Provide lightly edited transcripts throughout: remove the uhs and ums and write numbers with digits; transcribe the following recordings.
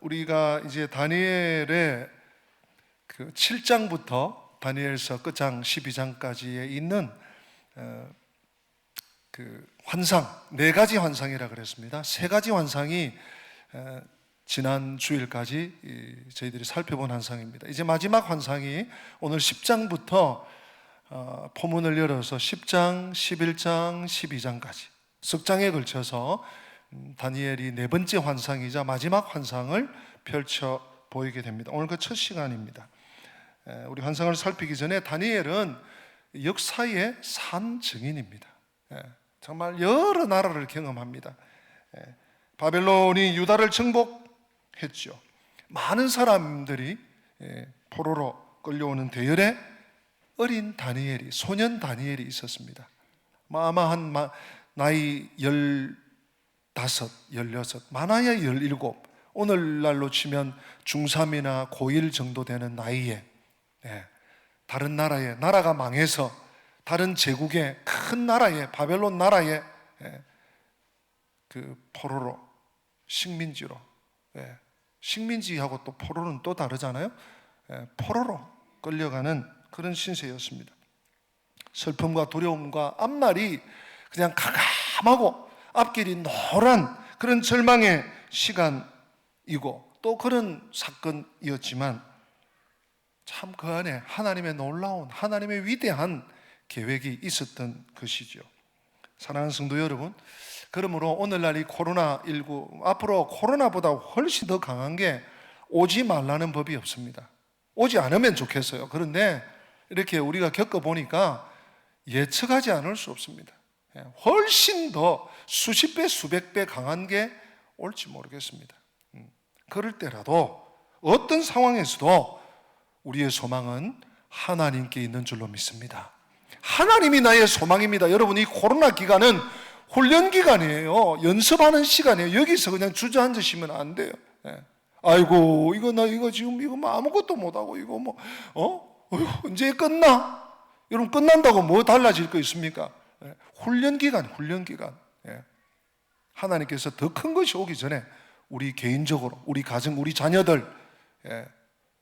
우리가 이제 다니엘의 그 7장부터 다니엘서 끝장 12장까지에 있는 그 환상, 4가지 환상이라 그랬습니다. 3가지 환상이 지난 주일까지 저희들이 살펴본 환상입니다. 이제 마지막 환상이 오늘 10장부터 포문을 열어서 10장, 11장, 12장까지 석 장에 걸쳐서 다니엘이 4번째 환상이자 마지막 환상을 펼쳐 보이게 됩니다. 오늘 그 첫 시간입니다. 우리 환상을 살피기 전에 다니엘은 역사의 산 증인입니다. 정말 여러 나라를 경험합니다. 바벨론이 유다를 정복했죠. 많은 사람들이 포로로 끌려오는 대열에 어린 다니엘이, 소년 다니엘이 있었습니다. 아마 한 나이 15, 16, 많아야 17, 오늘날로 치면 중3이나 고1 정도 되는 나이에 다른 나라에, 나라가 망해서 다른 제국의 큰 나라에, 바벨론 나라에 그 포로로, 식민지로, 식민지하고 또 포로는 또 다르잖아요. 포로로 끌려가는 그런 신세였습니다. 슬픔과 두려움과 앞날이 그냥 캄캄하고 앞길이 노란 그런 절망의 시간이고 또 그런 사건이었지만 참 그 안에 하나님의 놀라운, 하나님의 위대한 계획이 있었던 것이죠. 사랑하는 성도 여러분, 그러므로 오늘날 이 코로나19, 앞으로 코로나보다 훨씬 더 강한 게 오지 말라는 법이 없습니다. 오지 않으면 좋겠어요. 그런데 이렇게 우리가 겪어보니까 예측하지 않을 수 없습니다. 훨씬 더 수십 배, 수백 배 강한 게 올지 모르겠습니다. 그럴 때라도 어떤 상황에서도 우리의 소망은 하나님께 있는 줄로 믿습니다. 하나님이 나의 소망입니다. 여러분, 이 코로나 기간은 훈련 기간이에요. 연습하는 시간이에요. 여기서 그냥 주저앉으시면 안 돼요. 아이고, 이거 지금 이거 아무것도 못하고 이거 언제 끝나? 여러분, 끝난다고 뭐 달라질 거 있습니까? 훈련 기간. 하나님께서 더 큰 것이 오기 전에 우리 개인적으로, 우리 가정, 우리 자녀들,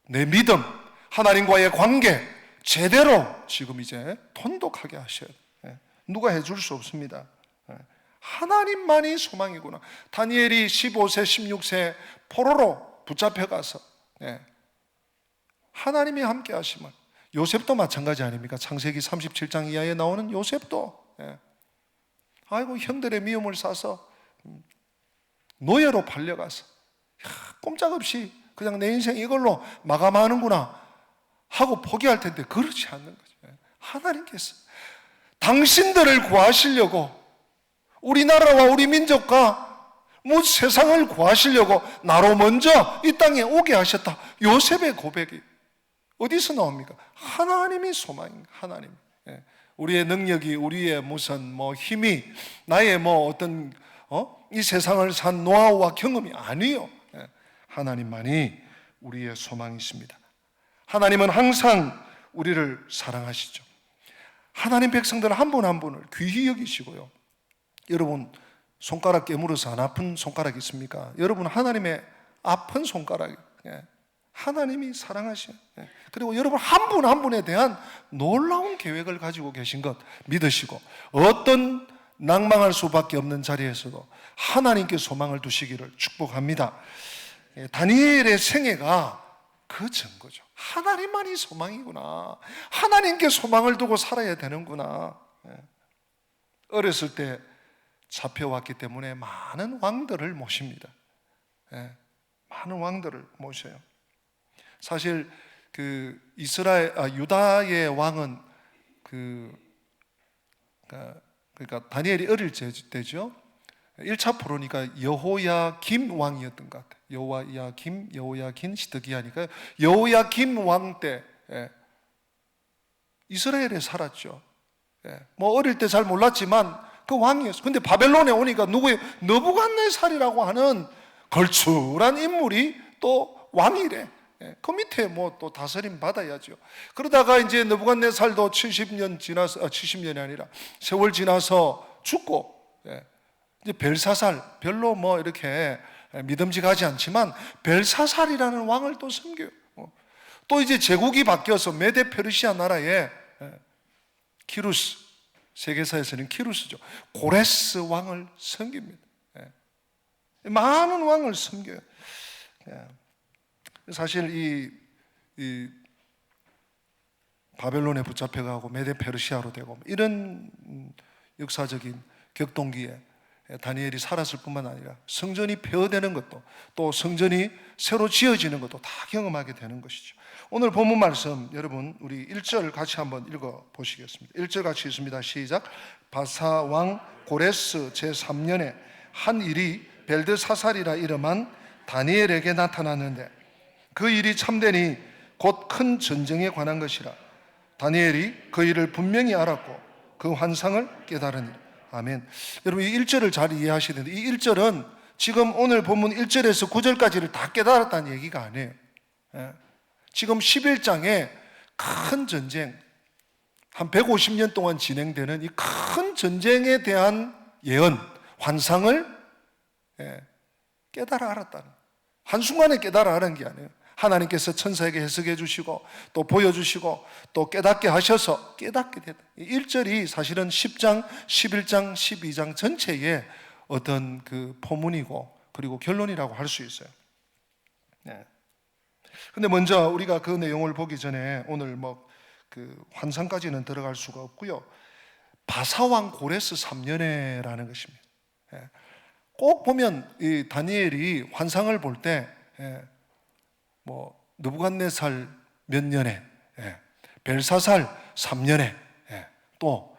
내 믿음, 하나님과의 관계 제대로 지금 이제 돈독하게 하셔야 돼요. 누가 해줄 수 없습니다. 하나님만이 소망이구나. 다니엘이 15세, 16세 포로로 붙잡혀가서 하나님이 함께 하시면, 요셉도 마찬가지 아닙니까? 창세기 37장 이하에 나오는 요셉도 아이고, 형들의 미움을 사서 노예로 팔려가서 꼼짝없이 그냥 내 인생 이걸로 마감하는구나 하고 포기할 텐데 그렇지 않는 거죠. 하나님께서 당신들을 구하시려고, 우리나라와 우리 민족과 세상을 구하시려고 나로 먼저 이 땅에 오게 하셨다. 요셉의 고백이 어디서 나옵니까? 하나님이 소망입니다. 하나님. 우리의 능력이, 우리의 무슨 힘이, 나의 어떤 이 세상을 산 노하우와 경험이 아니요. 하나님만이 우리의 소망이십니다. 하나님은 항상 우리를 사랑하시죠. 하나님 백성들 한 분 한 분을 귀히 여기시고요. 여러분, 손가락 깨물어서 안 아픈 손가락 있습니까? 여러분, 하나님의 아픈 손가락, 하나님이 사랑하셔요. 그리고 여러분 한 분 한 분에 대한 놀라운 계획을 가지고 계신 것 믿으시고, 어떤 낭망할 수밖에 없는 자리에서도 하나님께 소망을 두시기를 축복합니다. 다니엘의 생애가 그 증거죠. 하나님만이 소망이구나. 하나님께 소망을 두고 살아야 되는구나. 어렸을 때 잡혀왔기 때문에 많은 왕들을 모십니다. 많은 왕들을 모셔요. 사실 그 유다의 왕은 그러니까 다니엘이 어릴 때죠. 1차 포로니까 여호야김 왕이었던 것 같아요. 여호야긴 시드기야니까 여호야김 왕 때 이스라엘에 살았죠. 어릴 때 잘 몰랐지만 그 왕이었어요. 근데 바벨론에 오니까 누구예요? 느부갓네살이라고 하는 걸출한 인물이 또 왕이래. 그 밑에 또 다스림 받아야죠. 그러다가 이제 느부갓네살도 70년 지나서, 70년이 아니라 세월 지나서 죽고, 이제 벨사살, 별로 이렇게 믿음직하지 않지만 벨사살이라는 왕을 또 섬겨요. 또 이제 제국이 바뀌어서 메데 페르시아 나라의 키루스, 세계사에서는 키루스죠. 고레스 왕을 섬깁니다. 많은 왕을 섬겨요. 사실 이 바벨론에 붙잡혀가고 메데 페르시아로 되고 이런 역사적인 격동기에 다니엘이 살았을 뿐만 아니라 성전이 폐허되는 것도 또 성전이 새로 지어지는 것도 다 경험하게 되는 것이죠. 오늘 본문 말씀 여러분 우리 1절 같이 한번 읽어 보시겠습니다. 1절 같이 읽습니다. 시작. 바사 왕 고레스 제3년에 한 일이 벨드사살이라 이름한 다니엘에게 나타났는데 그 일이 참되니 곧 큰 전쟁에 관한 것이라. 다니엘이 그 일을 분명히 알았고 그 환상을 깨달으니라. 아멘. 여러분 이 1절을 잘 이해하셔야 되는데 이 1절은 지금 오늘 본문 1절에서 9절까지를 다 깨달았다는 얘기가 아니에요. 지금 11장에 큰 전쟁, 한 150년 동안 진행되는 이 큰 전쟁에 대한 예언, 환상을 깨달아 알았다는, 한순간에 깨달아 알은 게 아니에요. 하나님께서 천사에게 해석해 주시고 또 보여주시고 또 깨닫게 하셔서 깨닫게 됐다. 1절이 사실은 10장, 11장, 12장 전체의 어떤 그 포문이고 그리고 결론이라고 할 수 있어요. 근데 먼저 우리가 그 내용을 보기 전에 오늘 그 환상까지는 들어갈 수가 없고요. 바사왕 고레스 3년에라는 것입니다. 꼭 보면 이 다니엘이 환상을 볼 때 느부갓네살 몇 년에, 벨사살 3년에, 또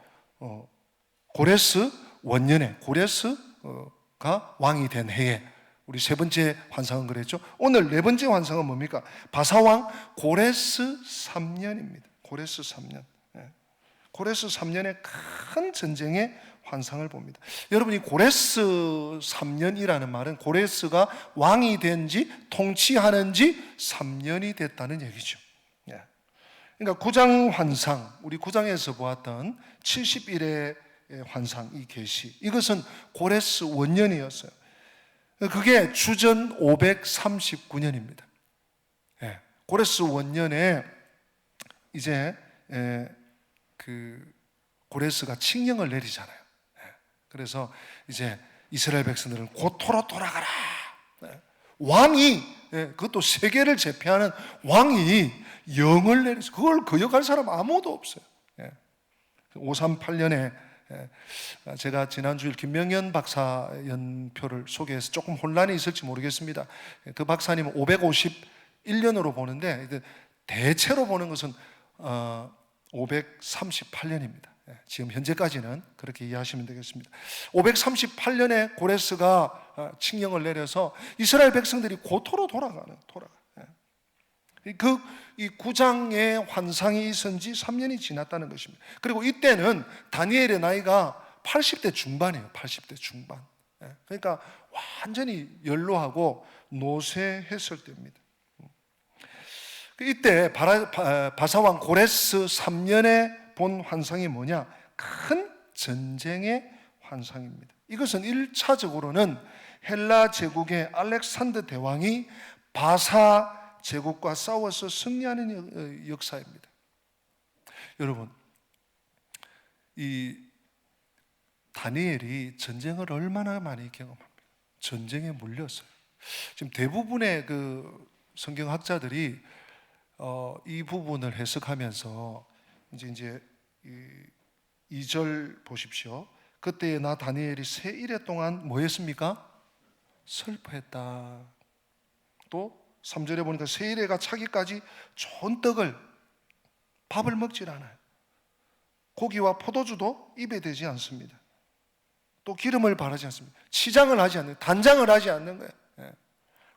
고레스 원년에, 고레스가 왕이 된 해에 우리 세 번째 환상은 그랬죠. 오늘 네 번째 환상은 뭡니까? 바사왕 고레스 3년입니다. 고레스 3년. 고레스 3년의 큰 전쟁의 환상을 봅니다. 여러분이 고레스 3년이라는 말은 고레스가 왕이 된지 통치하는 지 3년이 됐다는 얘기죠. 그러니까 구장 환상, 우리 구장에서 보았던 70일의 환상, 이 계시, 이것은 고레스 원년이었어요. 그게 주전 539년입니다. 고레스 원년에 이제 그 고레스가 칙령을 내리잖아요. 그래서 이제 이스라엘 백성들은 고토로 돌아가라. 왕이, 그것도 세계를 제패하는 왕이 영을 내려서 그걸 거역할 사람 아무도 없어요. 538년에 제가 지난주일 김명현 박사 연표를 소개해서 조금 혼란이 있을지 모르겠습니다. 그 박사님은 551년으로 보는데 대체로 보는 것은 538년입니다. 지금 현재까지는 그렇게 이해하시면 되겠습니다. 538년에 고레스가 칙령을 내려서 이스라엘 백성들이 고토로 돌아가. 이 구장의 환상이 있은 지 3년이 지났다는 것입니다. 그리고 이때는 다니엘의 나이가 80대 중반이에요. 80대 중반. 그러니까 완전히 연로하고 노쇠했을 때입니다. 이때 바사왕 고레스 3년에 본 환상이 뭐냐? 큰 전쟁의 환상입니다. 이것은 1차적으로는 헬라 제국의 알렉산더 대왕이 바사 제국과 싸워서 승리하는 역사입니다. 여러분, 이 다니엘이 전쟁을 얼마나 많이 경험합니까? 전쟁에 물렸어요. 지금 대부분의 그 성경학자들이 이 부분을 해석하면서 이제 2절 보십시오. 그때에 나 다니엘이 세 일해 동안 뭐 했습니까? 슬퍼했다. 또 3절에 보니까 세 일해가 차기까지 좋은 밥을 먹질 않아요. 고기와 포도주도 입에 대지 않습니다. 또 기름을 바르지 않습니다. 치장을 하지 않는, 단장을 하지 않는 거예요.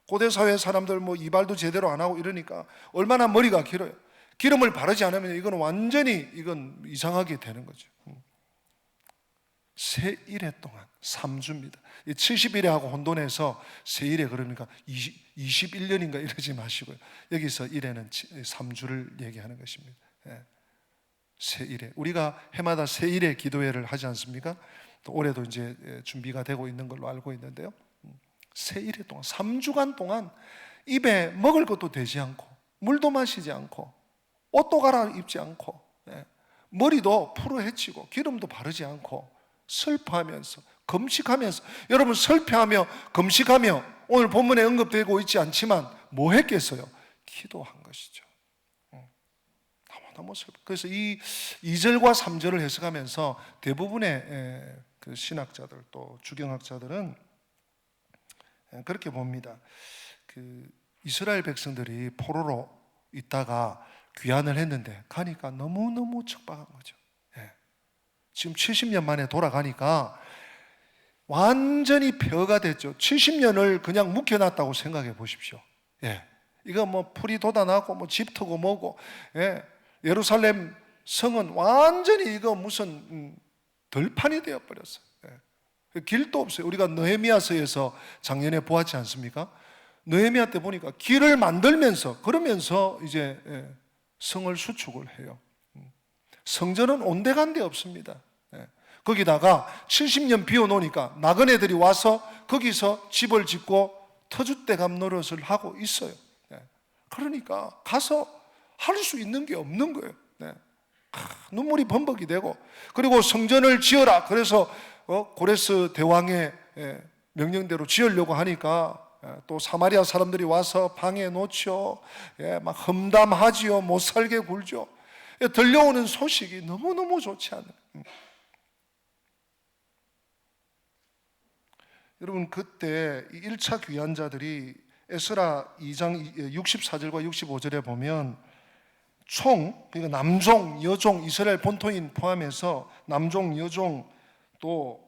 고대 사회 사람들 이발도 제대로 안 하고 이러니까 얼마나 머리가 길어요. 기름을 바르지 않으면 이건 완전히 이상하게 되는 거죠. 세 일해 동안 3주입니다. 70일에하고 혼돈해서 세 일해 그러니까 21년인가 이러지 마시고요. 여기서 일해는 3주를 얘기하는 것입니다. 세 일해. 우리가 해마다 세 일해 기도회를 하지 않습니까? 또 올해도 이제 준비가 되고 있는 걸로 알고 있는데요. 세 일해 동안 3주간 동안 입에 먹을 것도 되지 않고 물도 마시지 않고 옷도 갈아입지 않고 머리도 풀어헤치고 기름도 바르지 않고 슬퍼하면서 금식하면서, 여러분 슬퍼하며 금식하며 오늘 본문에 언급되고 있지 않지만 뭐 했겠어요? 기도한 것이죠. 너무 슬퍼. 그래서 이 2절과 3절을 해석하면서 대부분의 그 신학자들 또 주경학자들은 그렇게 봅니다. 그 이스라엘 백성들이 포로로 있다가 귀환을 했는데 가니까 너무너무 척박한 거죠. 지금 70년 만에 돌아가니까 완전히 폐허가 됐죠. 70년을 그냥 묵혀놨다고 생각해 보십시오. 이거 뭐 풀이 돋아나고 뭐 집터고 뭐고, 예루살렘 성은 완전히 이거 무슨 들판이 되어버렸어요. 길도 없어요. 우리가 느헤미야서에서 작년에 보았지 않습니까? 느헤미야 때 보니까 길을 만들면서 그러면서 이제 성을 수축을 해요. 성전은 온데간데 없습니다. 거기다가 70년 비워놓으니까 나그네들이 와서 거기서 집을 짓고 터줏대감 노릇을 하고 있어요. 그러니까 가서 할 수 있는 게 없는 거예요. 눈물이 범벅이 되고, 그리고 성전을 지어라 그래서 고레스 대왕의 명령대로 지으려고 하니까 또 사마리아 사람들이 와서 방해 놓죠. 막 험담하지요. 못 살게 굴죠. 들려오는 소식이 너무너무 좋지 않아요. 여러분, 그때 1차 귀환자들이 에스라 2장 64절과 65절에 보면 총, 그러니까 남종, 여종, 이스라엘 본토인 포함해서 남종, 여종 또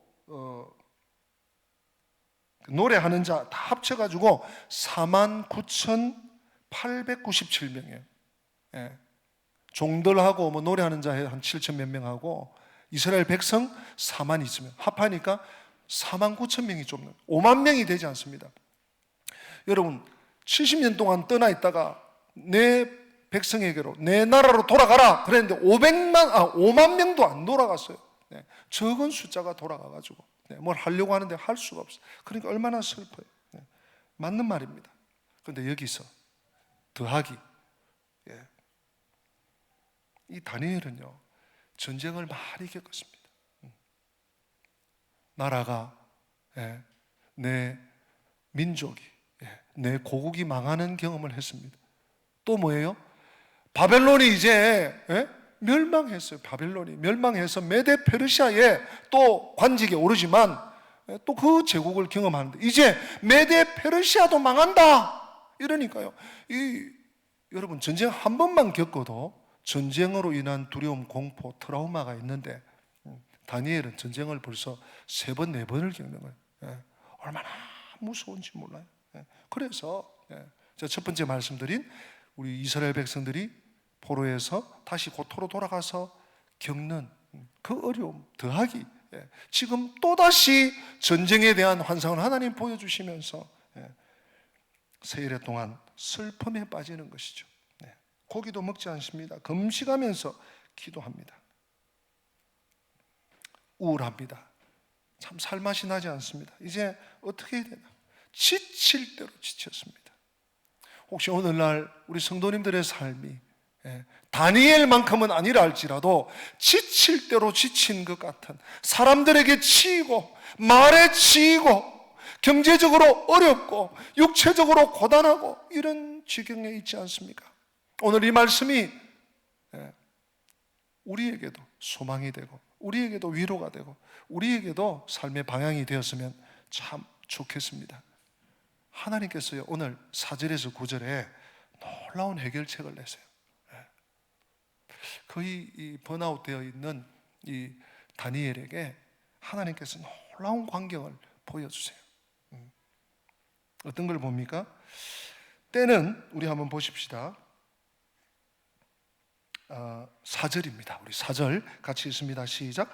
노래하는 자 다 합쳐가지고 49,897명이에요. 종들하고 뭐 노래하는 자 한 7천 몇 명하고 이스라엘 백성 4만 있으면 합하니까 4만 9천 명이 좀 넘어요. 5만 명이 되지 않습니다. 여러분, 70년 동안 떠나 있다가 내 백성에게로, 내 나라로 돌아가라 그랬는데 5만 명도 안 돌아갔어요. 적은 숫자가 돌아가가지고 뭘 하려고 하는데 할 수가 없어요. 그러니까 얼마나 슬퍼요. 맞는 말입니다. 그런데 여기서 더하기, 이 다니엘은요 전쟁을 많이 겪었습니다. 나라가, 내 민족이, 내 고국이 망하는 경험을 했습니다. 또 뭐예요? 바벨론이 이제 멸망했어요. 바벨론이 멸망해서 메데 페르시아의 또 관직에 오르지만 또 그 제국을 경험하는데 이제 메데 페르시아도 망한다 이러니까요. 여러분, 전쟁 한 번만 겪어도 전쟁으로 인한 두려움, 공포, 트라우마가 있는데 다니엘은 전쟁을 벌써 3번, 4번을 겪는 거예요. 얼마나 무서운지 몰라요. 그래서 제가 첫 번째 말씀드린 우리 이스라엘 백성들이 포로에서 다시 고토로 돌아가서 겪는 그 어려움 더하기, 지금 또다시 전쟁에 대한 환상을 하나님 보여주시면서 세일에 동안 슬픔에 빠지는 것이죠. 고기도 먹지 않습니다. 금식하면서 기도합니다. 우울합니다. 참 살맛이 나지 않습니다. 이제 어떻게 해야 되나? 지칠 대로 지쳤습니다. 혹시 오늘날 우리 성도님들의 삶이 다니엘만큼은 아니라 할지라도 지칠 대로 지친 것 같은, 사람들에게 치이고 말에 치이고 경제적으로 어렵고 육체적으로 고단하고 이런 지경에 있지 않습니까? 오늘 이 말씀이 우리에게도 소망이 되고 우리에게도 위로가 되고 우리에게도 삶의 방향이 되었으면 참 좋겠습니다. 하나님께서요 오늘 4절에서 9절에 놀라운 해결책을 내세요. 거의 이 번아웃 되어 있는 이 다니엘에게 하나님께서 놀라운 광경을 보여주세요. 어떤 걸 봅니까? 때는 우리 한번 보십시다. 4절입니다. 우리 4절 같이 읽습니다. 시작.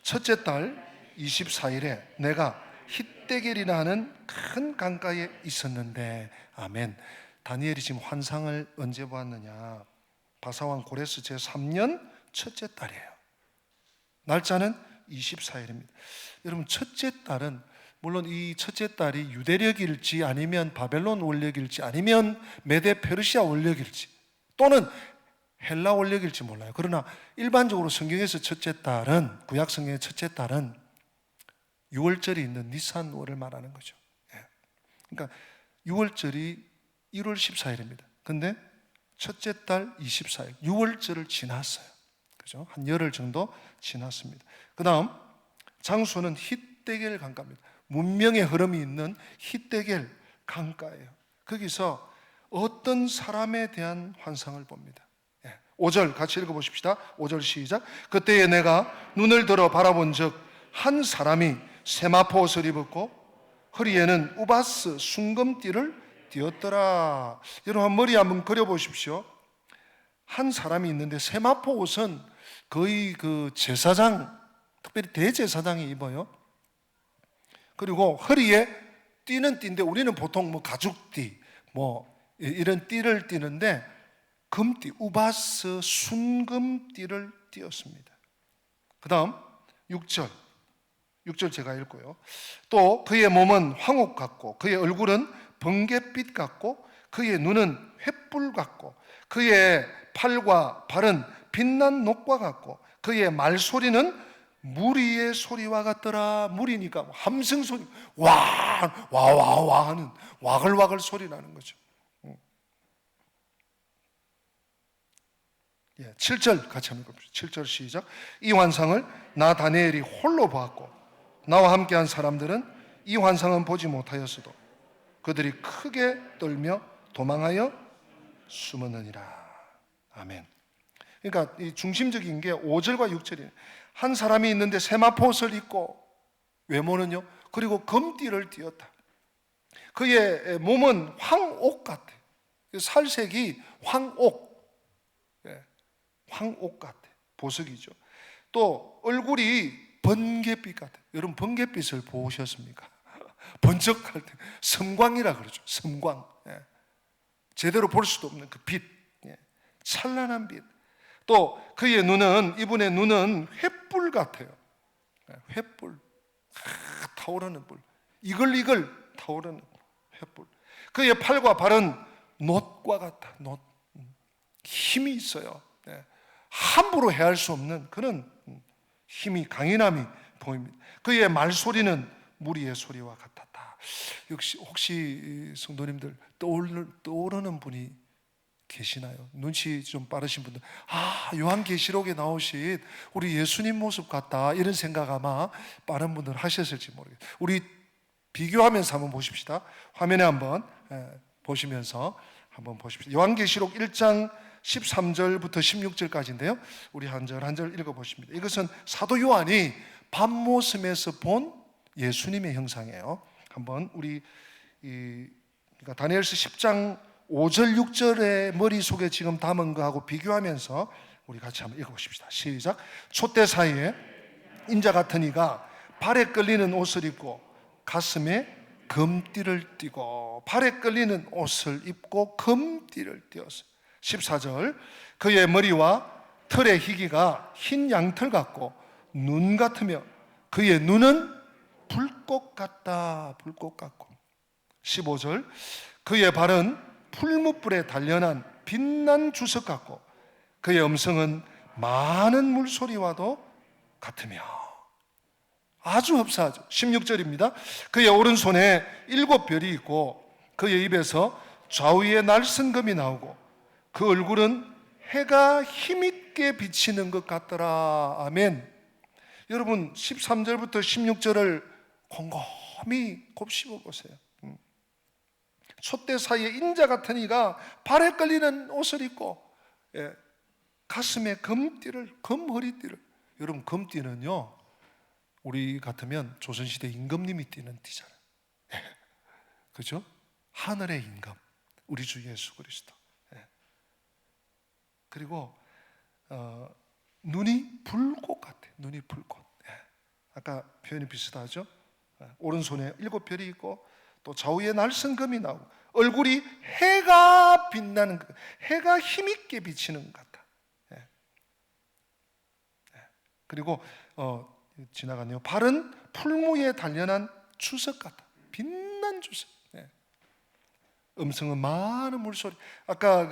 첫째 달 24일에 내가 hit대겔이라 하는 큰 강가에 있었는데, 아멘. 다니엘이 지금 환상을 언제 보았느냐? 바사왕 고레스 제3년 첫째 달이에요. 날짜는 24일입니다. 여러분, 첫째 달은 물론 이 첫째 딸이 유대력일지 아니면 바벨론 원력일지 아니면 메데 페르시아 원력일지 또는 헬라 원력일지 몰라요. 그러나 일반적으로 성경에서 첫째 딸은, 구약 성경의 첫째 딸은 6월절이 있는 니산월을 말하는 거죠. 예. 그러니까 6월절이 1월 14일입니다. 근데 첫째 달 24일, 6월절을 지났어요. 그죠? 한 열흘 정도 지났습니다. 그 다음 장소는 히데겔 강가입니다. 문명의 흐름이 있는 히데겔 강가예요. 거기서 어떤 사람에 대한 환상을 봅니다. 5절 같이 읽어보십시다. 5절 시작. 그때에 내가 눈을 들어 바라본 즉 한 사람이 세마포 옷을 입었고 허리에는 우바스 순금띠를 띄었더라. 여러분 머리 한번 그려보십시오. 한 사람이 있는데 세마포 옷은 거의 그 제사장, 특별히 대제사장이 입어요. 그리고 허리에 띠는 띠인데 우리는 보통 뭐 가죽띠 뭐 이런 띠를 띠는데 금띠, 우바스 순금띠를 띄었습니다. 그 다음 6절 제가 읽고요. 또 그의 몸은 황옥 같고 그의 얼굴은 번갯빛 같고 그의 눈은 횃불 같고 그의 팔과 발은 빛난 녹과 같고 그의 말소리는 무리의 소리와 같더라. 무리니까 함성 소리, 와 하는 와글와글 소리 나는 거죠. 7절 같이 한번 읽어봅시다. 7절 시작. 이 환상을 나 다니엘이 홀로 보았고 나와 함께한 사람들은 이 환상은 보지 못하였어도 그들이 크게 떨며 도망하여 숨었느니라. 아멘. 그러니까 이 중심적인 게 5절과 6절이에요. 한 사람이 있는데 세마포 옷을 입고 외모는요, 그리고 금띠를 띄었다. 그의 몸은 황옥 같아. 살색이 황옥, 황옥 같아. 보석이죠. 또 얼굴이 번갯빛 같아. 여러분 번갯빛을 보셨습니까? 번쩍할 때 섬광이라 그러죠. 섬광. 제대로 볼 수도 없는 그 빛, 찬란한 빛. 또 그의 눈은, 이분의 눈은 횃불 같아요. 횃불, 타오르는 불, 이글이글 타오르는 횃불. 그의 팔과 발은 놋과 같다. 놋, 힘이 있어요. 함부로 해할 수 없는 그런 힘이, 강인함이 보입니다. 그의 말소리는 무리의 소리와 같았다. 역시 혹시 성도님들 떠오르는 분이 계시나요? 눈치 좀 빠르신 분들, 요한계시록에 나오신 우리 예수님 모습 같다, 이런 생각 아마 빠른 분들 하셨을지 모르겠어요. 우리 비교하면서 한번 보십시다. 화면에 한번 보시면서 한번 보십시오. 요한계시록 1장 13절부터 16절까지인데요. 우리 한 절 한 절 읽어보십니다. 이것은 사도 요한이 밤모섬에서 본 예수님의 형상이에요. 한번 우리 그러니까 다니엘서 10장 5절 6절의 머릿속에 지금 담은 거하고 비교하면서 우리 같이 한번 읽어보십시다. 시작. 촛대 사이에 인자 같은 이가 발에 끌리는 옷을 입고 가슴에 금띠를 띠고, 발에 끌리는 옷을 입고 금띠를 띠었어요. 14절. 그의 머리와 털의 희기가 흰 양털 같고 눈 같으며 그의 눈은 불꽃 같다. 불꽃 같고. 15절. 그의 발은 풀무불에 단련한 빛난 주석 같고 그의 음성은 많은 물소리와도 같으며. 아주 흡사하죠. 16절입니다. 그의 오른손에 7별이 있고 그의 입에서 좌우에 날선금이 나오고 그 얼굴은 해가 힘있게 비치는 것 같더라. 아멘. 여러분 13절부터 16절을 곰곰이 곱씹어 보세요. 촛대 사이에 인자 같은 이가 발에 끌리는 옷을 입고 가슴에 금띠를, 금허리띠를. 여러분 금띠는요, 우리 같으면 조선시대 임금님이 띠는 띠잖아요. 그죠? 하늘의 임금, 우리 주 예수 그리스도. 그리고 눈이 불꽃 같아요. 눈이 불꽃. 아까 표현이 비슷하죠? 오른손에 7별이 있고 또 좌우에 날선금이 나오고 얼굴이 해가 빛나는 것, 해가 힘있게 비치는 것 같다. 그리고 지나가네요. 발은 풀무에 단련한 주석 같다. 빛난 주석. 음성은 많은 물소리. 아까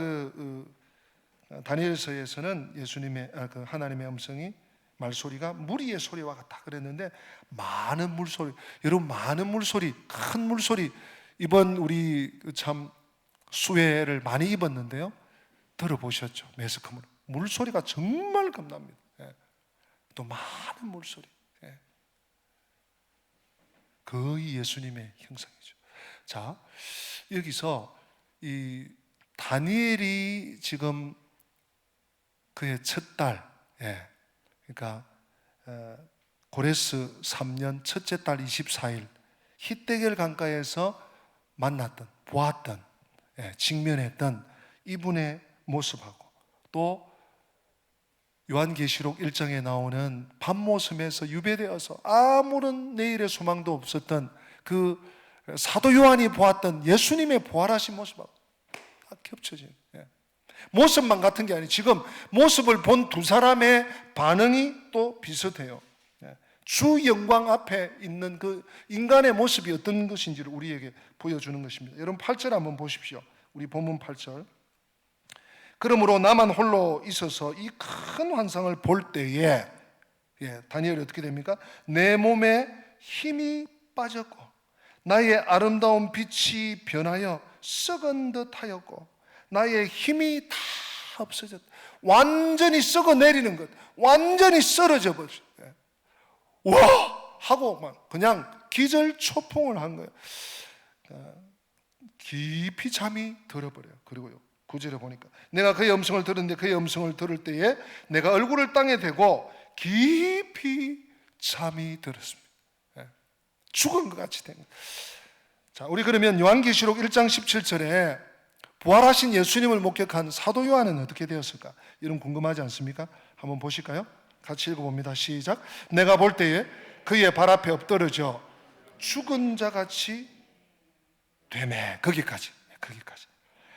다니엘서에서는 예수님의 그 하나님의 음성이 말소리가 무리의 소리와 같다 그랬는데, 많은 물소리. 여러분, 많은 물소리, 큰 물소리. 이번 우리 참 수해를 많이 입었는데요, 들어보셨죠? 매스컴으로 물소리가 정말 겁납니다. 또 많은 물소리. 거의 예수님의 형상이죠. 자, 여기서 이 다니엘이 지금 그의 첫 딸, 그러니까 고레스 3년 첫째 달 24일 히데겔 강가에서 만났던, 보았던, 직면했던 이분의 모습하고, 또 요한계시록 1장에 나오는 밤모섬에서 유배되어서 아무런 내일의 소망도 없었던 그 사도 요한이 보았던 예수님의 부활하신 모습하고 다 겹쳐진 모습만 같은 게 아니에요. 지금 모습을 본 두 사람의 반응이 또 비슷해요. 주 영광 앞에 있는 그 인간의 모습이 어떤 것인지를 우리에게 보여주는 것입니다. 여러분 8절 한번 보십시오. 우리 본문 8절. 그러므로 나만 홀로 있어서 이 큰 환상을 볼 때에, 다니엘이 어떻게 됩니까? 내 몸에 힘이 빠졌고 나의 아름다운 빛이 변하여 썩은 듯 하였고 나의 힘이 다 없어졌다. 완전히 썩어 내리는 것, 완전히 쓰러져 버렸어요. 와! 하고 막 그냥 기절초풍을 한 거예요. 깊이 잠이 들어버려요. 그리고요, 9절에 보니까 내가 그의 음성을 들었는데 그의 음성을 들을 때에 내가 얼굴을 땅에 대고 깊이 잠이 들었습니다. 죽은 것 같이 된 거예요. 자, 우리 그러면 요한계시록 1장 17절에 부활하신 예수님을 목격한 사도 요한은 어떻게 되었을까? 이런 궁금하지 않습니까? 한번 보실까요? 같이 읽어봅니다. 시작. 내가 볼 때에 그의 발 앞에 엎드러져 죽은 자같이 되매. 거기까지.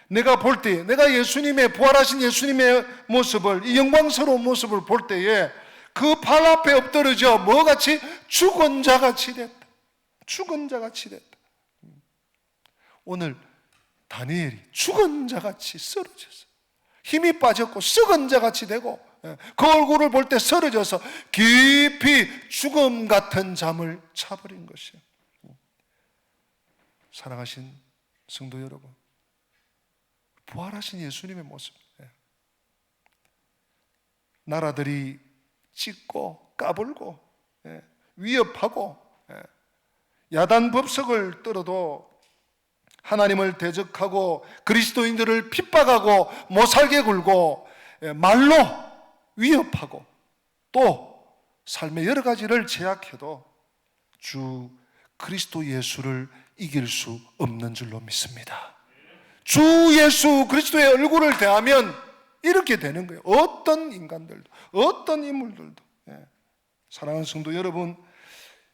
내가 볼 때에, 내가 예수님의 부활하신 예수님의 모습을, 이 영광스러운 모습을 볼 때에 그 발 앞에 엎드러져 뭐같이? 죽은 자같이 됐다. 죽은 자같이 됐다. 오늘 다니엘이 죽은 자같이 쓰러졌어. 힘이 빠졌고 썩은 자같이 되고, 그 얼굴을 볼 때 쓰러져서 깊이 죽음 같은 잠을 차버린 것이에요. 사랑하신 성도 여러분, 부활하신 예수님의 모습, 나라들이 찢고 까불고 위협하고 야단 법석을 떨어도 하나님을 대적하고 그리스도인들을 핍박하고 못살게 굴고 말로 위협하고 또 삶의 여러 가지를 제약해도 주 그리스도 예수를 이길 수 없는 줄로 믿습니다. 주 예수 그리스도의 얼굴을 대하면 이렇게 되는 거예요. 어떤 인간들도, 어떤 인물들도. 사랑하는 성도 여러분,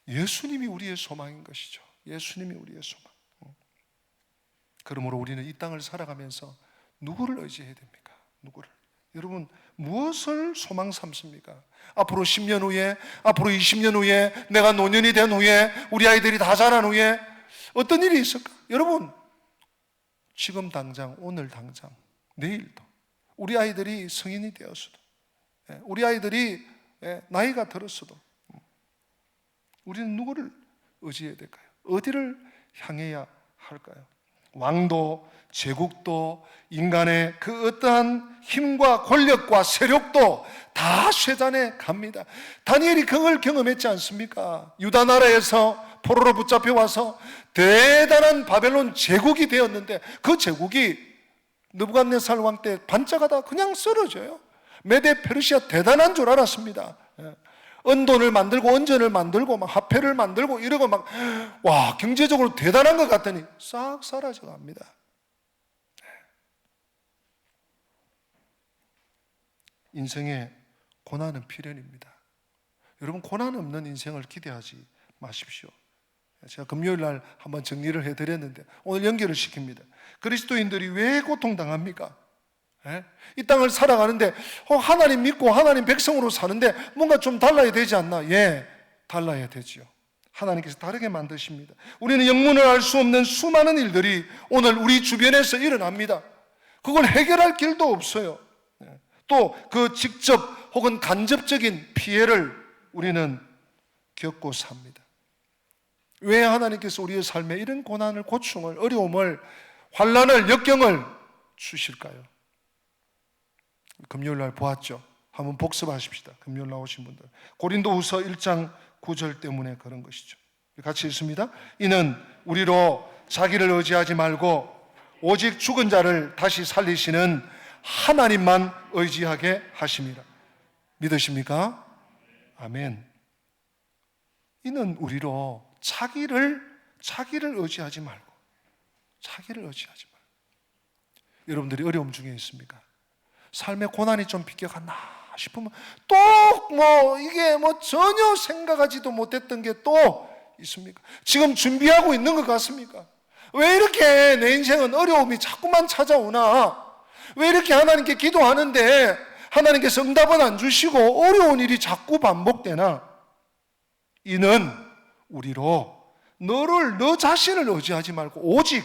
예수님이 우리의 소망인 것이죠. 예수님이 우리의 소망. 그러므로 우리는 이 땅을 살아가면서 누구를 의지해야 됩니까? 누구를? 여러분, 무엇을 소망 삼습니까? 앞으로 10년 후에, 앞으로 20년 후에, 내가 노년이 된 후에, 우리 아이들이 다 자란 후에 어떤 일이 있을까? 여러분, 지금 당장, 오늘 당장, 내일도 우리 아이들이 성인이 되었어도, 우리 아이들이 나이가 들었어도 우리는 누구를 의지해야 될까요? 어디를 향해야 할까요? 왕도, 제국도, 인간의 그 어떠한 힘과 권력과 세력도 다 쇠잔해 갑니다. 다니엘이 그걸 경험했지 않습니까? 유다 나라에서 포로로 붙잡혀 와서 대단한 바벨론 제국이 되었는데 그 제국이 느부갓네살 왕 때 반짝하다 그냥 쓰러져요. 메데 페르시아 대단한 줄 알았습니다. 은돈을 만들고 은전을 만들고 막 화폐를 만들고 이러고 막 와, 경제적으로 대단한 것 같더니 싹 사라져 갑니다. 인생의 고난은 필연입니다. 여러분, 고난 없는 인생을 기대하지 마십시오. 제가 금요일 날 한번 정리를 해드렸는데 오늘 연결을 시킵니다. 그리스도인들이 왜 고통당합니까? 이 땅을 살아가는데 하나님 믿고 하나님 백성으로 사는데 뭔가 좀 달라야 되지 않나? 예, 달라야 되지요. 하나님께서 다르게 만드십니다. 우리는 영문을 알 수 없는 수많은 일들이 오늘 우리 주변에서 일어납니다. 그걸 해결할 길도 없어요. 또 그 직접 혹은 간접적인 피해를 우리는 겪고 삽니다. 왜 하나님께서 우리의 삶에 이런 고난을, 고충을, 어려움을, 환난을, 역경을 주실까요? 금요일 날 보았죠. 한번 복습하십시다. 금요일 나오신 분들. 고린도후서 1장 9절 때문에 그런 것이죠. 같이 읽습니다. 이는 우리로 자기를 의지하지 말고 오직 죽은 자를 다시 살리시는 하나님만 의지하게 하심이라. 믿으십니까? 아멘. 이는 우리로 자기를 의지하지 말고, 여러분들이 어려움 중에 있습니까? 삶의 고난이 좀 비껴갔나 싶으면 또 이게 전혀 생각하지도 못했던 게 또 있습니까? 지금 준비하고 있는 것 같습니까? 왜 이렇게 내 인생은 어려움이 자꾸만 찾아오나? 왜 이렇게 하나님께 기도하는데 하나님께서 응답은 안 주시고 어려운 일이 자꾸 반복되나? 이는 우리로 너 자신을 의지하지 말고 오직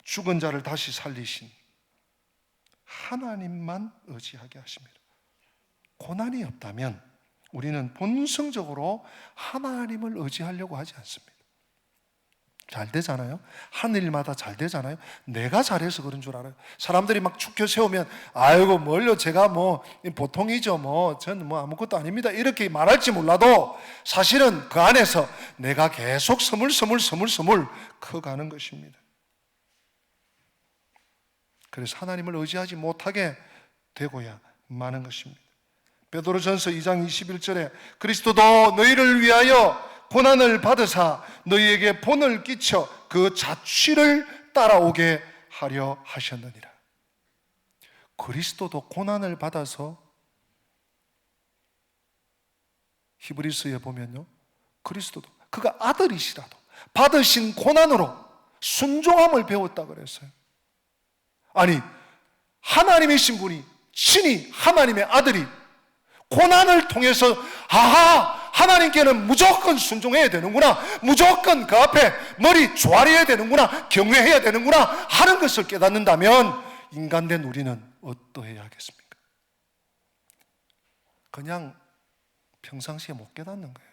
죽은 자를 다시 살리신 하나님만 의지하게 하십니다. 고난이 없다면 우리는 본성적으로 하나님을 의지하려고 하지 않습니다. 잘 되잖아요. 하는 일마다 잘 되잖아요. 내가 잘해서 그런 줄 알아요. 사람들이 막 축켜 세우면 아이고 뭘요, 제가 보통이죠, 저는 아무것도 아닙니다, 이렇게 말할지 몰라도 사실은 그 안에서 내가 계속 스물스물 커가는 것입니다. 그래서 하나님을 의지하지 못하게 되고야 마는 것입니다. 베드로전서 2장 21절에 그리스도도 너희를 위하여 고난을 받으사 너희에게 본을 끼쳐 그 자취를 따라오게 하려 하셨느니라. 그리스도도 고난을 받아서, 히브리서에 보면요, 그리스도도 그가 아들이시라도 받으신 고난으로 순종함을 배웠다 그랬어요. 아니, 하나님이신 분이 친히 하나님의 아들이 고난을 통해서 하나님께는 무조건 순종해야 되는구나, 무조건 그 앞에 머리 조아려야 되는구나, 경외해야 되는구나 하는 것을 깨닫는다면 인간된 우리는 어떠해야 하겠습니까? 그냥 평상시에 못 깨닫는 거예요.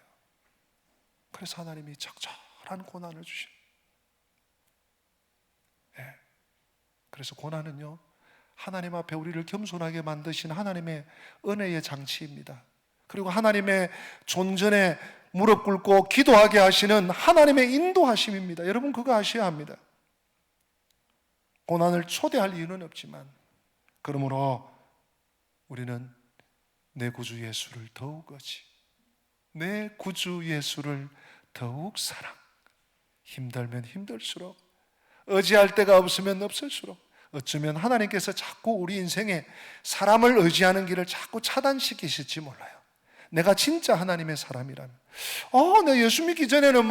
그래서 하나님이 적절한 고난을 주십니다. 그래서 고난은요, 하나님 앞에 우리를 겸손하게 만드신 하나님의 은혜의 장치입니다. 그리고 하나님의 존전에 무릎 꿇고 기도하게 하시는 하나님의 인도하심입니다. 여러분 그거 아셔야 합니다. 고난을 초대할 이유는 없지만, 그러므로 우리는 내 구주 예수를 더욱 의지, 내 구주 예수를 더욱 사랑, 힘들면 힘들수록, 의지할 데가 없으면 없을수록, 어쩌면 하나님께서 자꾸 우리 인생에 사람을 의지하는 길을 자꾸 차단시키실지 몰라요. 내가 진짜 하나님의 사람이라면, 내가 예수 믿기 전에는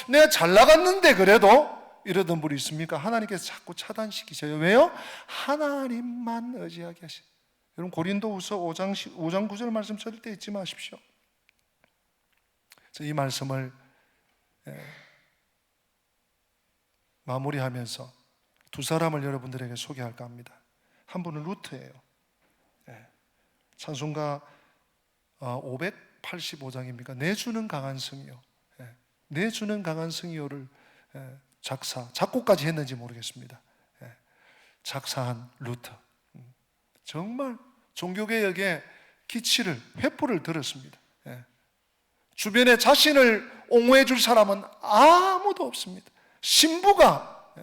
내가 잘 나갔는데 그래도, 이러던 분이 있습니까? 하나님께서 자꾸 차단시키셔요. 왜요? 하나님만 의지하게 하시. 여러분 고린도후서 5장 9절 말씀 절대 잊지 마십시오. 이 말씀을 마무리하면서 두 사람을 여러분들에게 소개할까 합니다. 한 분은 루트예요. 찬송가 585장입니까? 내주는 강한 성이요. 내주는 강한 성이요를 작곡까지 했는지 모르겠습니다. 작사한 루터. 정말 종교개혁의 기치를, 횃불을 들었습니다. 주변에 자신을 옹호해 줄 사람은 아무도 없습니다. 신부가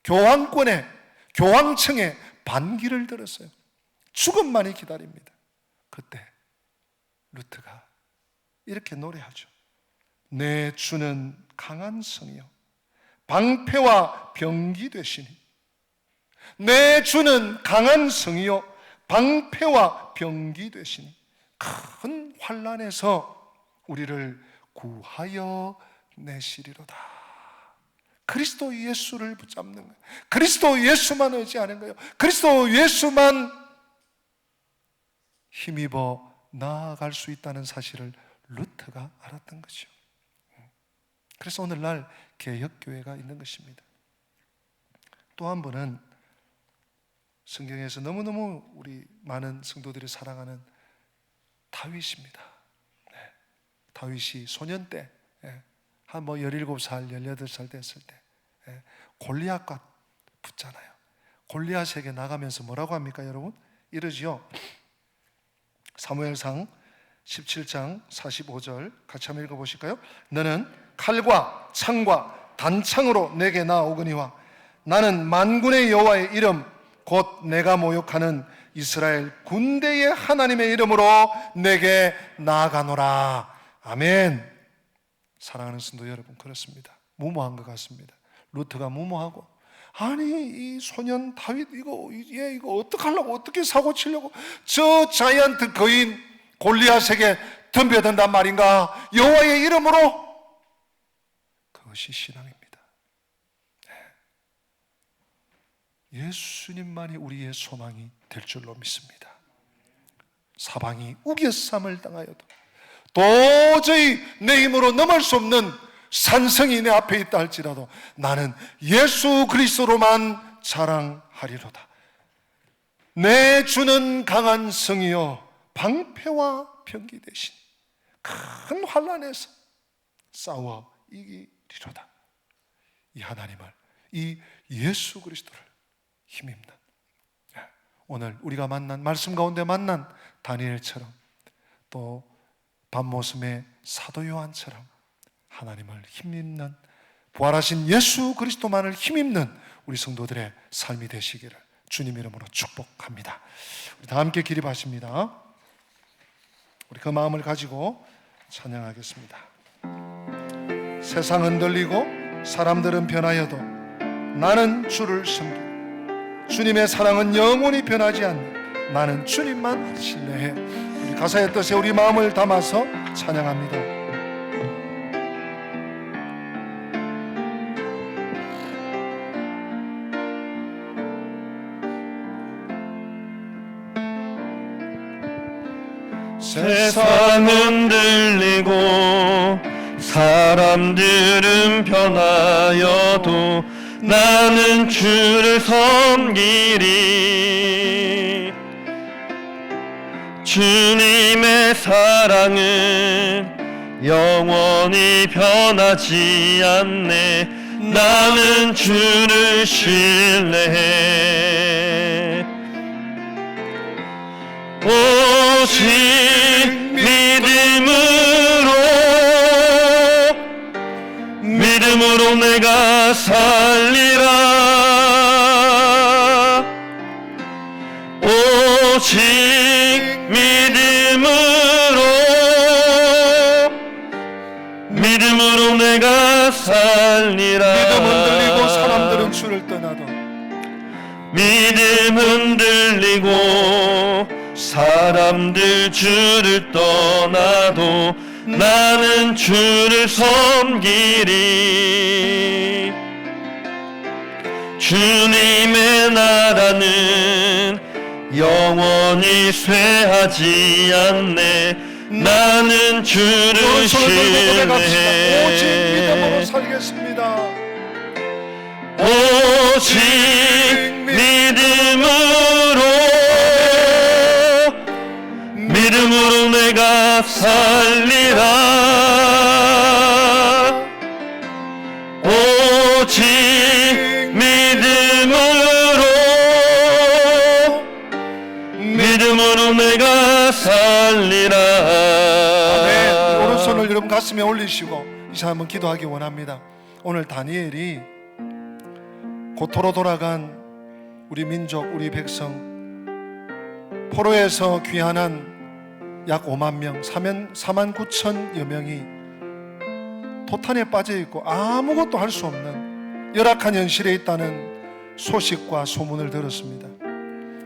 교황권에, 교황청에 반기를 들었어요. 죽음만이 기다립니다. 그때 루트가 이렇게 노래하죠. 내 주는 강한 성이요 방패와 병기 되시니, 내 주는 강한 성이요 방패와 병기 되시니, 큰 환난에서 우리를 구하여 내시리로다. 그리스도 예수를 붙잡는 거예요. 그리스도 예수만 의지하는 거예요. 그리스도 예수만 힘입어 나아갈 수 있다는 사실을 루트가 알았던 거죠. 그래서 오늘날 개혁교회가 있는 것입니다. 또 한 분은 성경에서 너무너무 우리 많은 성도들이 사랑하는 다윗입니다. 네. 다윗이 소년 때, 한 17살, 18살 됐을 때 골리앗과 붙잖아요. 골리앗에게 나가면서 뭐라고 합니까, 여러분? 이러지요. 사무엘상 17장 45절 같이 한번 읽어보실까요? 너는 칼과 창과 단창으로 내게 나오거니와 나는 만군의 여호와의 이름 곧 내가 모욕하는 이스라엘 군대의 하나님의 이름으로 내게 나아가노라. 아멘. 사랑하는 성도 여러분, 그렇습니다. 무모한 것 같습니다. 루트가 무모하고, 아니 이 소년 다윗 이거 어떡하려고, 어떻게 사고 치려고 저 자이언트 거인 골리앗에게 덤벼든단 말인가? 여호와의 이름으로. 그것이 신앙입니다. 예수님만이 우리의 소망이 될 줄로 믿습니다. 사방이 우겨쌈을 당하여도 도저히 내 힘으로 넘을 수 없는 산성이 내 앞에 있다 할지라도 나는 예수 그리스도로만 자랑하리로다. 내 주는 강한 성이요 방패와 병기 대신 큰 환난에서 싸워 이기리로다. 이 하나님을, 이 예수 그리스도를 힘입는, 오늘 우리가 만난, 말씀 가운데 만난 다니엘처럼, 또 밤모섬의 사도 요한처럼 하나님을 힘입는, 부활하신 예수 그리스도만을 힘입는 우리 성도들의 삶이 되시기를 주님 이름으로 축복합니다. 우리 다 함께 기립하십니다. 우리 그 마음을 가지고 찬양하겠습니다. 세상은 흔들리고 사람들은 변하여도 나는 주를 섬기고 주님의 사랑은 영원히 변하지 않는 나는 주님만 신뢰해. 우리 가사의 뜻에 우리 마음을 담아서 찬양합니다. 세상은 들리고 사람들은 변하여도 나는 주를 섬기리. 주님의 사랑은 영원히 변하지 않네. 나는 주를 신뢰해. 오직 믿음으로 내가 살리라. 오직 믿음으로 내가 살리라. 믿음 흔들리고 사람들은 주를 떠나도 믿음 흔들리고 사람들 주를 떠나도 나는 주를 섬기리. 주님의 나라는 영원히 쇠하지 않네. 나는 주를 신뢰해. 오직 믿음으로 살겠습니다. 오직 믿음으로 내가 살리라. 오직 믿음으로 내가 살리라. 아멘. 오른손을 여러분 가슴에 올리시고 이제 한번 기도하기 원합니다. 오늘 다니엘이 고토로 돌아간 우리 민족, 우리 백성, 포로에서 귀환한 약 5만 명, 4만 9천여 명이 도탄에 빠져 있고 아무것도 할 수 없는 열악한 현실에 있다는 소식과 소문을 들었습니다.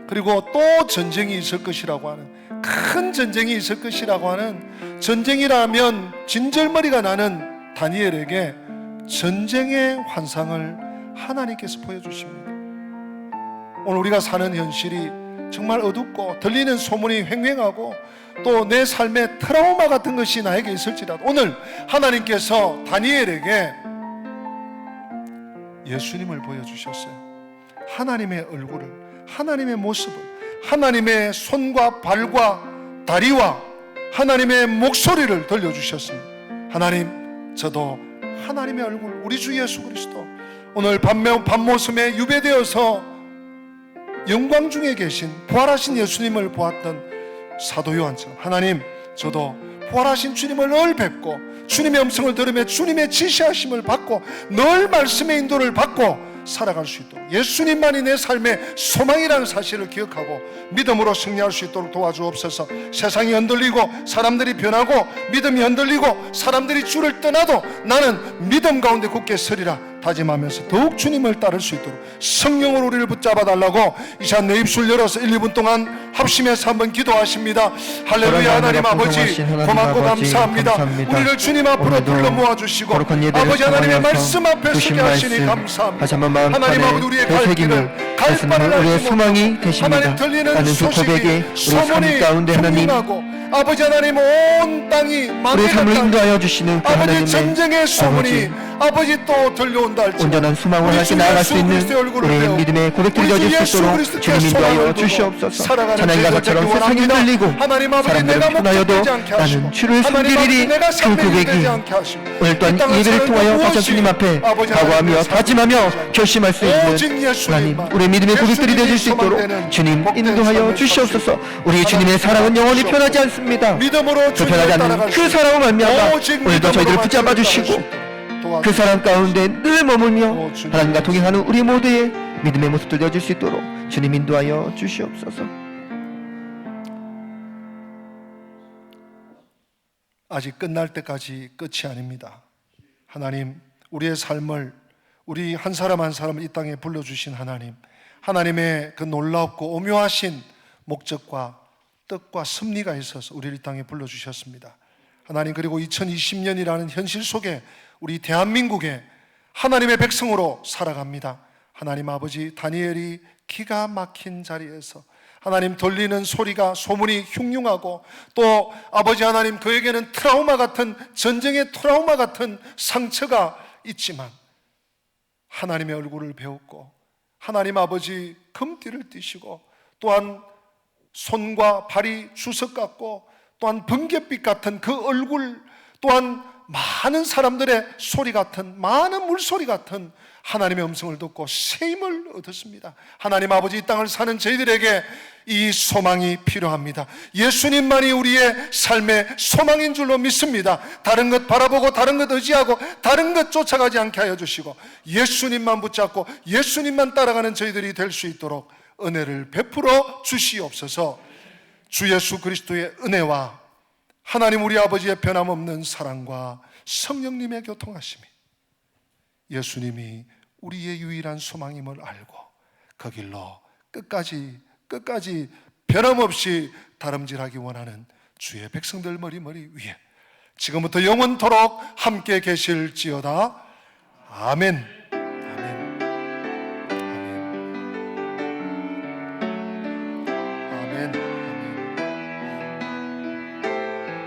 그리고 또 전쟁이 있을 것이라고 하는, 큰 전쟁이 있을 것이라고 하는, 전쟁이라면 진절머리가 나는 다니엘에게 전쟁의 환상을 하나님께서 보여주십니다. 오늘 우리가 사는 현실이 정말 어둡고 들리는 소문이 횡행하고 또 내 삶에 트라우마 같은 것이 나에게 있을지라도 오늘 하나님께서 다니엘에게 예수님을 보여주셨어요. 하나님의 얼굴을, 하나님의 모습을, 하나님의 손과 발과 다리와 하나님의 목소리를 들려주셨습니다. 하나님, 저도 하나님의 얼굴, 우리 주 예수 그리스도 오늘 밤모섬에 유배되어서 영광 중에 계신 부활하신 예수님을 보았던 사도 요한처럼 하나님, 저도 부활하신 주님을 늘 뵙고 주님의 음성을 들으며 주님의 지시하심을 받고 늘 말씀의 인도를 받고 살아갈 수 있도록 예수님만이 내 삶의 소망이라는 사실을 기억하고 믿음으로 승리할 수 있도록 도와주옵소서. 세상이 흔들리고 사람들이 변하고 믿음이 흔들리고 사람들이 주를 떠나도 나는 믿음 가운데 굳게 서리라 다짐하면서 더욱 주님을 따를 수 있도록 성령으로 우리를 붙잡아 달라고 이 시간 내 입술 열어서 1, 2분 동안 합심해서 한번 기도하십니다. 할렐루야. 하나님 아버지 고맙고 감사합니다. 우리를 주님 앞으로 불러 모아주시고 아버지 하나님의 말씀 앞에 서게 하시니 감사합니다. 하나님 아버지 우리의 갈 길을 갈 바를 우리의 알지 소망이 못하고 되십니다. 하나님 들리는 나는 그 고백에 소식이 우리 삶 소문이 가운데 하나님 흉흉하고 아버지 하나님 온 땅이 우리 망해갈 삶을 땅 인도하여 주시는 그 아버지 하나님의 전쟁의 소문이 아버지 또 들려온다 할지라도 온전한 소망을 우리 향해 주 나아갈 예수 수 있는 그리스도의 얼굴을 우리의 배우고 믿음의 고백들이 우리 주 되어질 수 예수 있도록 그리스도께 주님 인도하여 소망을 두고 주시옵소서. 살아가는 찬양과 저희들 가처럼 되기 세상이 원합니다. 흔들리고 하나님 아버지 사람들이 내가 피곤하여도 목적되지 않게 하시고 나는 주를 하나님 아버지 섬기리니 내가 그 삶에 고백이 유대되지 않게 하시고 오늘 또한 이 땅을 예배를 사는 통하여 무엇이 다시 주님 앞에 아버지 각오하며 하나님의 다짐하며 삶을 결심할 수 오직 있는 예수님만, 하나님 우리의 믿음의 고백들이 되어질 수 있도록 예수님이 주님 복된 인도하여 삶을 주시옵소서. 살수 우리 주님의 사랑은 영원히 변하지 않습니다. 믿음으로 주님을 변하지 않는 따라갈 수 그 사랑을 말미암아 오직 오늘도 저희들을 믿음으로만 붙잡아 주님을 주시고 따라갈 수 있도록 도와주시옵소서. 그 사랑 가운데 늘 머물며 오, 주님. 하나님과 동행하는 우리 모두의 믿음의 모습들 되어질 수 있도록 주님 인도하여 주시옵소서. 아직 끝날 때까지 끝이 아닙니다. 하나님, 우리의 삶을 우리 한 사람 한 사람을 이 땅에 불러주신 하나님, 하나님의 그 놀랍고 오묘하신 목적과 뜻과 섭리가 있어서 우리를 이 땅에 불러주셨습니다. 하나님, 그리고 2020년이라는 현실 속에 우리 대한민국에 하나님의 백성으로 살아갑니다. 하나님 아버지, 다니엘이 기가 막힌 자리에서 하나님 들리는 소리가 소문이 흉흉하고 또 아버지 하나님 그에게는 트라우마 같은 전쟁의 트라우마 같은 상처가 있지만 하나님의 얼굴을 배웠고 하나님 아버지 금띠를 띠시고 또한 손과 발이 주석 같고 또한 번갯빛 같은 그 얼굴 또한 많은 사람들의 소리 같은 많은 물소리 같은 하나님의 음성을 듣고 새 힘을 얻었습니다. 하나님 아버지, 이 땅을 사는 저희들에게 이 소망이 필요합니다. 예수님만이 우리의 삶의 소망인 줄로 믿습니다. 다른 것 바라보고 다른 것 의지하고 다른 것 쫓아가지 않게 하여 주시고 예수님만 붙잡고 예수님만 따라가는 저희들이 될 수 있도록 은혜를 베풀어 주시옵소서. 주 예수 그리스도의 은혜와 하나님 우리 아버지의 변함없는 사랑과 성령님의 교통하심이 예수님이 우리의 유일한 소망임을 알고 그 길로 끝까지 변함없이 다름질하기 원하는 주의 백성들 머리 위에 지금부터 영원토록 함께 계실지어다. 아멘.